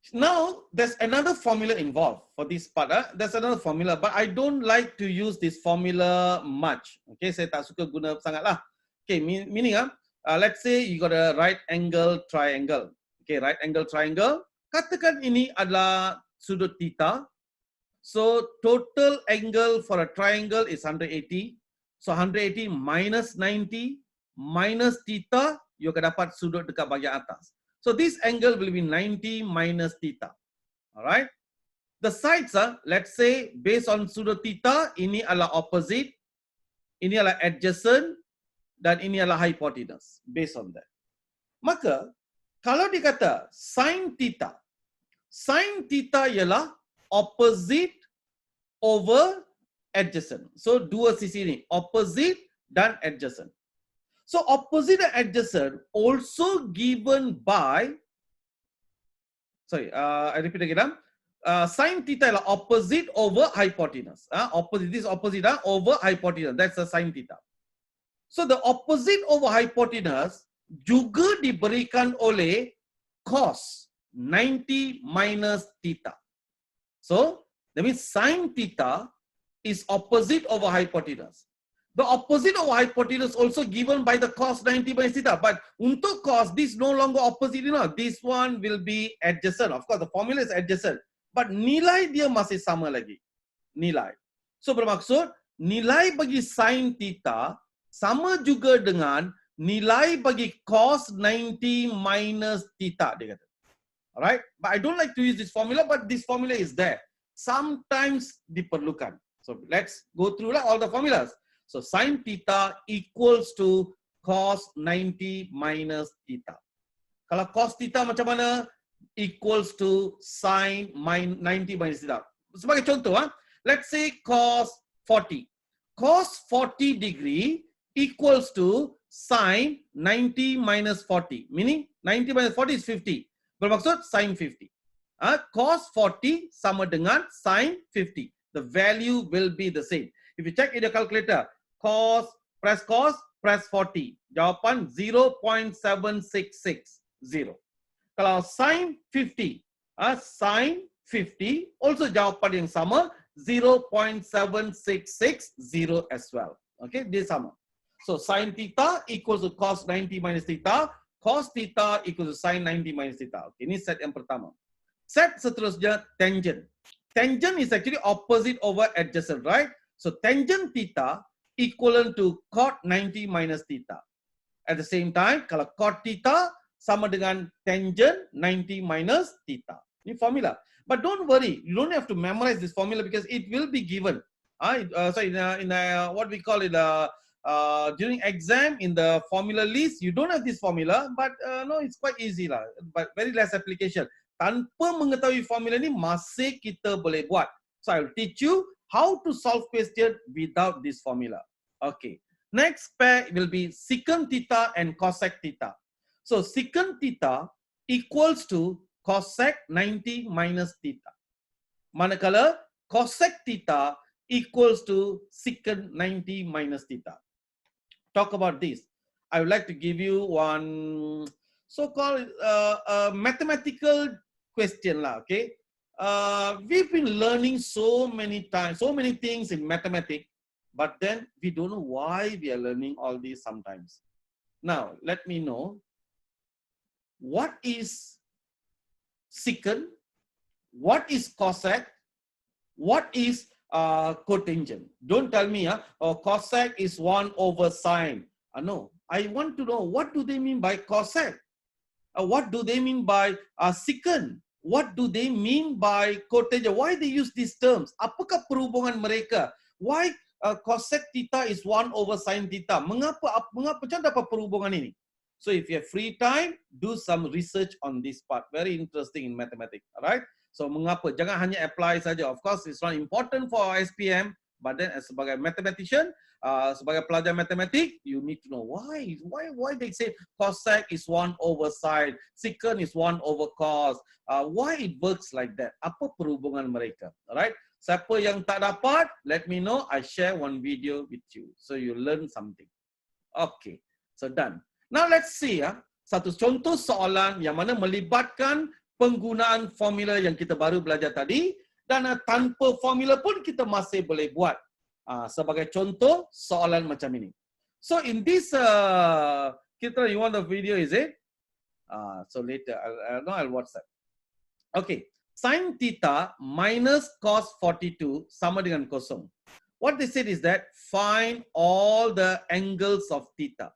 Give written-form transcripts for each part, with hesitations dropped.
Now, there's another formula involved for this part. There's another formula, but I don't like to use this formula much. Okay, saya tak suka guna sangat lah. Okay, meaning let's say you got a right angle triangle. Okay, right angle triangle. Katakan ini adalah sudut theta. So, total angle for a triangle is 180. So, 180 minus 90 minus theta, you akan dapat sudut dekat bahagian atas. So this angle will be 90 minus theta. Alright. The sides let's say based on sudut theta, ini adalah opposite, ini adalah adjacent, dan ini adalah hypotenuse. Based on that. Maka, kalau dikata sin theta ialah opposite over adjacent. So dua sisi ini, opposite dan adjacent. So opposite and adjacent also given by, I repeat again. Sin theta is opposite over hypotenuse. Opposite, this opposite over hypotenuse. That's the sin theta. So the opposite over hypotenuse juga diberikan oleh cos 90 minus theta. So that means sin theta is opposite over hypotenuse. The opposite of hypotenuse also given by the cos 90 minus theta. But untuk cos, this no longer opposite, this one will be adjacent. Of course, the formula is adjacent. But nilai dia masih sama lagi. Nilai. So bermaksud, nilai bagi sin theta sama juga dengan nilai bagi cos 90 minus theta. Dia kata. Alright? But I don't like to use this formula, but this formula is there. Sometimes diperlukan. So let's go through all the formulas. So sin theta equals to cos 90 minus theta. Kalau cos theta macam mana? Equals to sin 90 minus theta. Sebagai contoh, let's say cos 40. Cos 40 degree equals to sin 90 minus 40. Meaning 90 minus 40 is 50. Bermaksud sin 50. Cos 40 sama dengan sin 50. The value will be the same. If you check in the calculator, press 40. Jawapan 0.7660. Kalau sin 50, sin 50 also jawapan yang sama 0.7660 as well. Okay, dia sama. So sin theta equals to cos 90 minus theta, cos theta equals to sin 90 minus theta. Okay, ini set yang pertama. Set seterusnya tangent. Tangent is actually opposite over adjacent, right? So tangent theta equivalent to cot 90 minus theta. At the same time, kalau cot theta sama dengan tangent 90 minus theta. Ini formula. But don't worry, you don't have to memorize this formula because it will be given. In what we call it during exam in the formula list, you don't have this formula, but no, it's quite easy lah. But very less application. Tanpa mengetahui formula ni masih kita boleh buat. So I will teach you how to solve question without this formula. Okay. Next pair will be secant theta and cosec theta. So secant theta equals to cosec 90 minus theta. Manakala cosec theta equals to secant 90 minus theta. Talk about this. I would like to give you one so-called mathematical question lah. Okay. We've been learning so many times, so many things in mathematics, but then we don't know why we are learning all these sometimes. Now, let me know what is secant, what is cosec, what is cotangent. Don't tell me cosec is 1 over sine. No, I want to know what do they mean by cosec? What do they mean by secant? What do they mean by cotangent? Why they use these terms? Apakah perhubungan mereka? Why cosec theta is 1 over sine theta? Mengapa macam apa perhubungan ini? So if you have free time, do some research on this part. Very interesting in mathematics. Alright? So mengapa? Jangan hanya apply saja. Of course, it's not important for SPM, but then as sebagai mathematician, sebagai pelajar matematik, you need to know why they say cosec is 1 over sine, secant is 1 over cos. Why it works like that? Apa perhubungan mereka? Alright? Siapa yang tak dapat, let me know. I share one video with you. So you learn something. Okay. So done. Now let's see satu contoh soalan yang mana melibatkan penggunaan formula yang kita baru belajar tadi dan tanpa formula pun kita masih boleh buat. Sebagai contoh soalan macam ini. So in this kita, you want the video, is it? So later I'll WhatsApp. Okay. Sin theta minus cos 42 sama dengan kosong. What they said is that find all the angles of theta.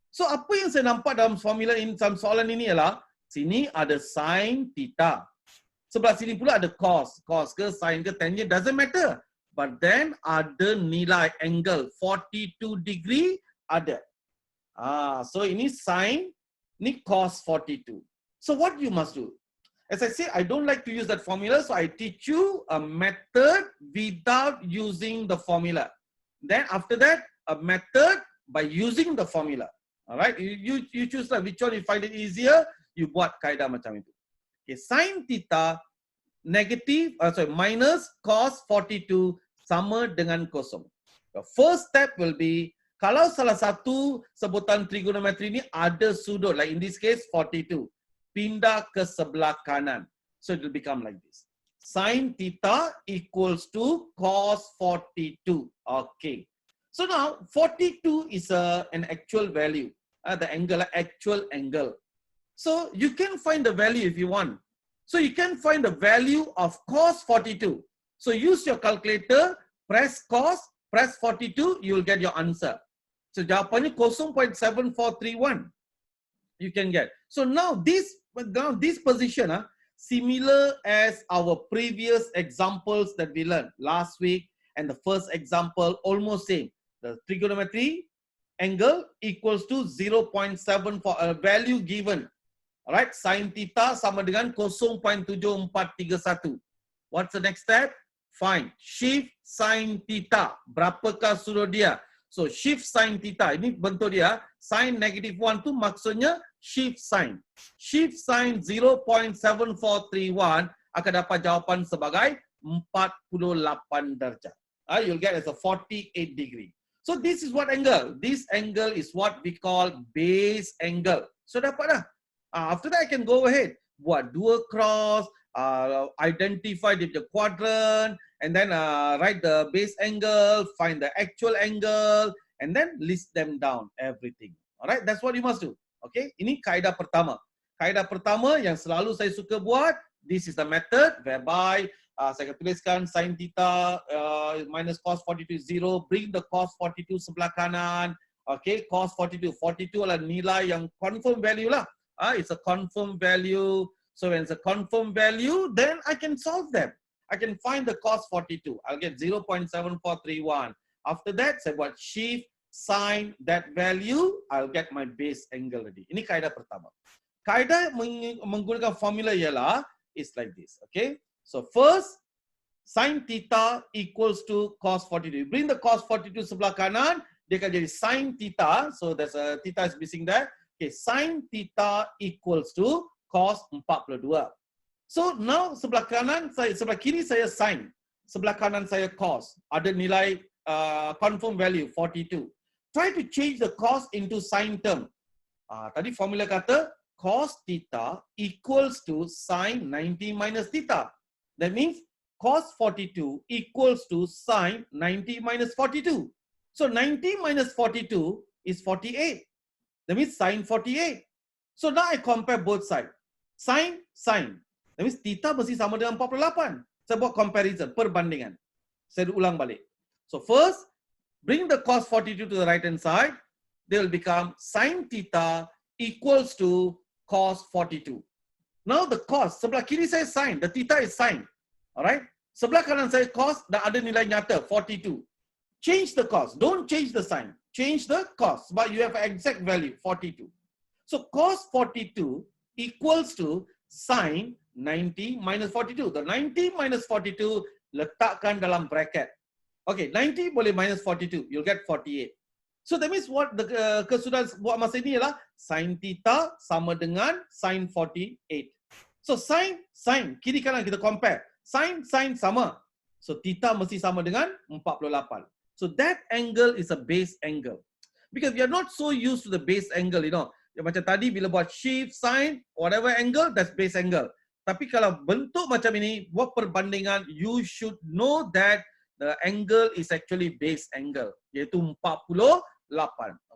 So apa yang saya nampak dalam formula ini, dalam soalan ini ialah sini ada sin theta. Sebelah sini pula ada cos. Cos ke sin ke tangent doesn't matter. But then ada nilai angle 42 degree ada. So ini sin, ini cos 42. So what you must do? As I say, I don't like to use that formula, so I teach you a method without using the formula. Then after that, a method by using the formula. All right, you choose which one you find it easier. You buat kaedah macam itu. Okay, sin theta minus cos 42 sama dengan kosong. The first step will be kalau salah satu sebutan trigonometri ini ada sudut, like in this case 42. Pindah ke sebelah kanan. So it will become like this. Sin theta equals to cos 42. Okay. So now 42 is an actual value. The angle, actual angle. So you can find the value if you want. So you can find the value of cos 42. So use your calculator, press cos, press 42, you will get your answer. So jawapannya 0.7431. You can get. So now this position similar as our previous examples that we learned last week and the first example, almost same. The trigonometry angle equals to 0.7 for a value given. Alright, sin theta sama dengan 0.7431. What's the next step? Find shift sin theta. Berapakah sudut dia? So shift sin theta, ini bentuk dia, sin negative 1 tu maksudnya shift sin. Shift sin 0.7431 akan dapat jawapan sebagai 48 darjah. You'll get as a 48 degree. So this is what angle? This angle is what we call base angle. So dapat dah. After that I can go ahead, buat dua cross, identify the quadrant, and then write the base angle, find the actual angle, and then list them down, everything. Alright, that's what you must do. Okay, ini kaedah pertama. Kaedah pertama yang selalu saya suka buat, this is the method whereby saya akan tuliskan sin theta minus cos 42 is 0, bring the cos 42 sebelah kanan. Okay, cos 42. 42 adalah nilai yang confirm value lah. It's a confirm value. So when it's a confirm value, then I can solve them. I can find the cos 42. I'll get 0.7431. After that, saya buat shift, sin that value, I'll get my base angle ready. Ini kaedah pertama. Kaedah menggunakan formula ialah, is like this. Okay. So first, sin theta equals to cos 42. Bring the cos 42 sebelah kanan, dia akan jadi sin theta. So there's a theta is missing there. Okay, sin theta equals to cos 42. So now sebelah kanan saya, sebelah kiri saya sin, sebelah kanan saya cos. Ada nilai confirm value 42. Try to change the cos into sin term. Tadi formula kata cos theta equals to sin 90 minus theta. That means cos 42 equals to sin 90 minus 42. So 90 minus 42 is 48. That means sin 48. So now I compare both sides. Sin, sin. That means theta mesti sama dengan 48. Saya buat comparison, perbandingan. Saya ulang balik. So first, bring the cos 42 to the right hand side. They will become sin theta equals to cos 42. Now the cos, sebelah kiri saya sin, the theta is sin. Alright? Sebelah kanan saya cos, dan ada nilai nyata, 42. Change the cos, don't change the sign. Change the cos, but you have an exact value, 42. So cos 42 equals to sin 90 minus 42. The 90 minus 42 letakkan dalam bracket. Okay, 90 boleh minus 42, you'll get 48. So that means what the kesudahan buat masa ini ialah sin theta sama dengan sin 48. So sin, kiri kanan kita compare. Sin sama. So theta mesti sama dengan 48. So that angle is a base angle. Because we are not so used to the base angle, you know. Macam tadi bila buat shift, sine, whatever angle, that's base angle. Tapi kalau bentuk macam ini, buat perbandingan, you should know that the angle is actually base angle, iaitu 48.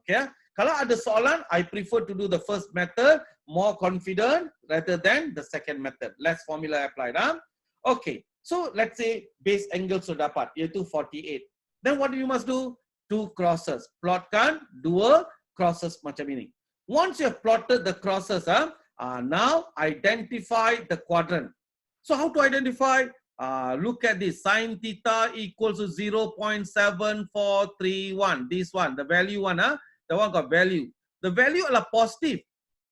Okay? Kalau ada soalan, I prefer to do the first method, more confident rather than the second method. Less formula applied. Okay, so let's say base angle sudah dapat, iaitu 48. Then what you must do? 2 crosses. Plotkan 2 crosses macam ini. Once you have plotted the crosses, now identify the quadrant. So how to identify? Look at this. Sin theta equals to 0.7431. This one, the value one, the one got value. The value adalah positive.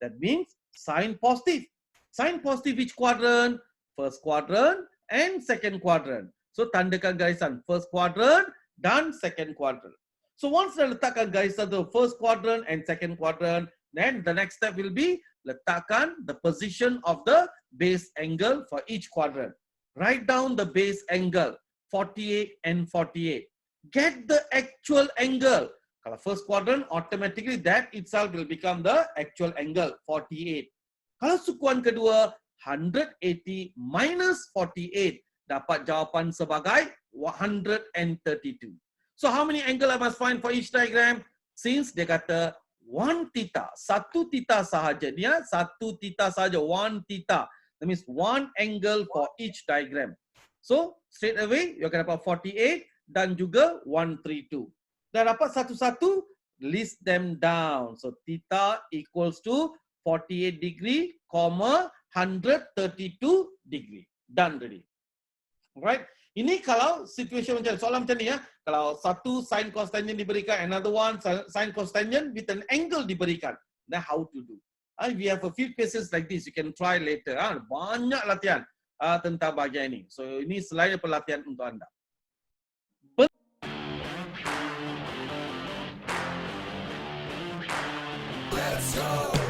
That means sin positive. Sin positive which quadrant? First quadrant and second quadrant. So tandakan garisan first quadrant dan second quadrant. So once dah letakkan garisan the first quadrant and second quadrant, then the next step will be letakkan the position of the base angle for each quadrant. Write down the base angle 48 and 48. Get the actual angle. Kalau first quadrant, automatically that itself will become the actual angle 48. Kalau sukuan kedua 180 minus 48 dapat jawapan sebagai 132. So how many angle I must find for each diagram? Since dia kata 1 theta, 1 theta sahaja, dia 1 theta sahaja, 1 theta. That means 1 angle for each diagram. So straight away you akan dapat 48 dan juga 132. Dah dapat satu-satu, list them down. So theta equals to 48 degree, 132 degree. Done already. Alright. Ini kalau situation macam soalan macam ni ya, kalau satu sin cos tangent diberikan, another one sin cos tangent with an angle diberikan, then how to do? We have a few cases like this, you can try later. Banyak latihan tentang bahagian ini. So ini selain pelatihan untuk anda. Let's go.